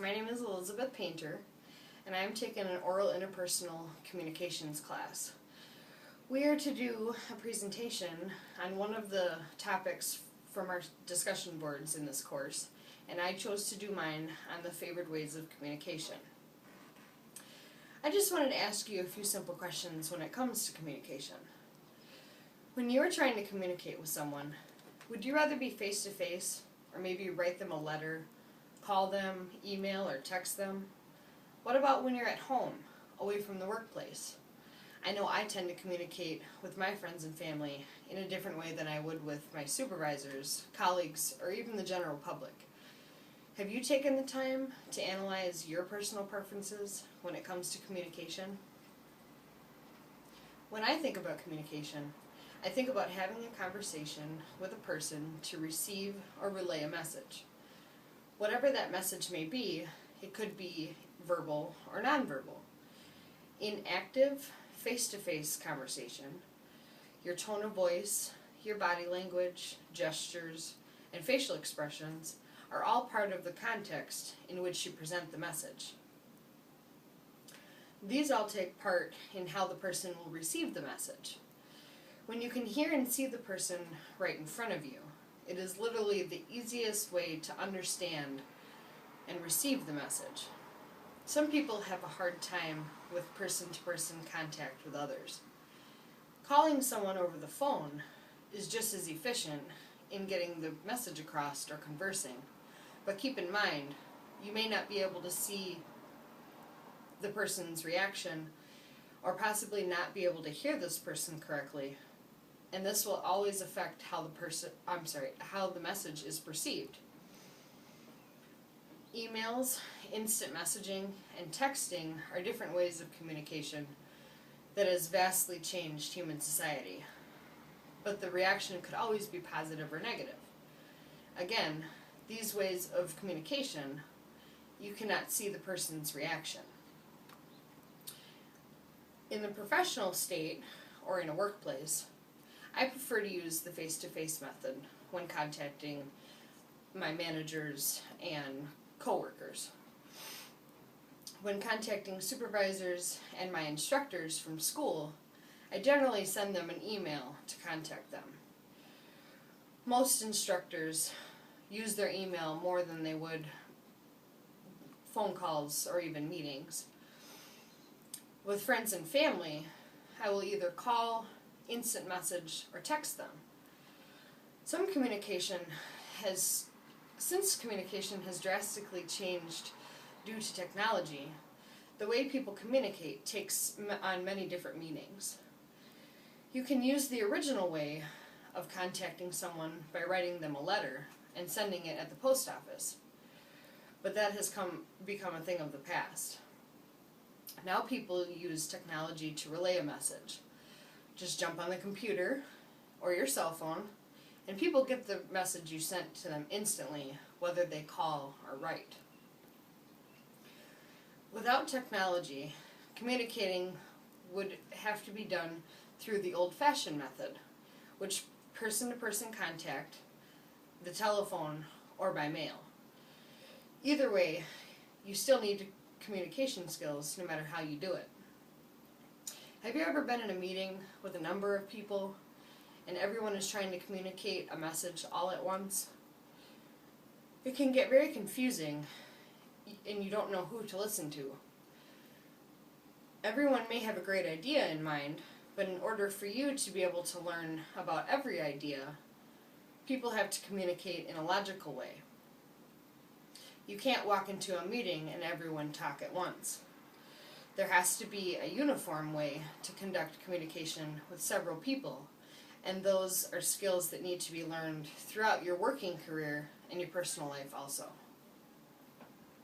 My name is Elizabeth Painter, and I am taking an oral interpersonal communications class. We are to do a presentation on one of the topics from our discussion boards in this course, and I chose to do mine on the favored ways of communication. I just wanted to ask you a few simple questions when it comes to communication. When you are trying to communicate with someone, would you rather be face-to-face, or maybe write them a letter, call them, email, or text them? What about when you're at home, away from the workplace? I know I tend to communicate with my friends and family in a different way than I would with my supervisors, colleagues, or even the general public. Have you taken the time to analyze your personal preferences when it comes to communication? When I think about communication, I think about having a conversation with a person to receive or relay a message. Whatever that message may be, it could be verbal or nonverbal. In active, face-to-face conversation, your tone of voice, your body language, gestures, and facial expressions are all part of the context in which you present the message. These all take part in how the person will receive the message. When you can hear and see the person right in front of you, it is literally the easiest way to understand and receive the message. Some people have a hard time with person-to-person contact with others. Calling someone over the phone is just as efficient in getting the message across or conversing, but keep in mind, you may not be able to see the person's reaction or possibly not be able to hear this person correctly, and this will always affect how the message is perceived. Emails, instant messaging, and texting are different ways of communication that has vastly changed human society. But the reaction could always be positive or negative. Again, these ways of communication, you cannot see the person's reaction. In the professional state, or in a workplace, I prefer to use the face-to-face method when contacting my managers and coworkers. When contacting supervisors and my instructors from school, I generally send them an email to contact them. Most instructors use their email more than they would phone calls or even meetings. With friends and family, I will either call, instant message, or text them. Since communication has drastically changed due to technology, the way people communicate takes on many different meanings. You can use the original way of contacting someone by writing them a letter and sending it at the post office, but that has become a thing of the past. Now people use technology to relay a message. Just jump on the computer or your cell phone, and people get the message you sent to them instantly, whether they call or write. Without technology, communicating would have to be done through the old-fashioned method, which person-to-person contact, the telephone, or by mail. Either way, you still need communication skills no matter how you do it. Have you ever been in a meeting with a number of people and everyone is trying to communicate a message all at once? It can get very confusing and you don't know who to listen to. Everyone may have a great idea in mind, but in order for you to be able to learn about every idea, people have to communicate in a logical way. You can't walk into a meeting and everyone talk at once. There has to be a uniform way to conduct communication with several people, and those are skills that need to be learned throughout your working career and your personal life also.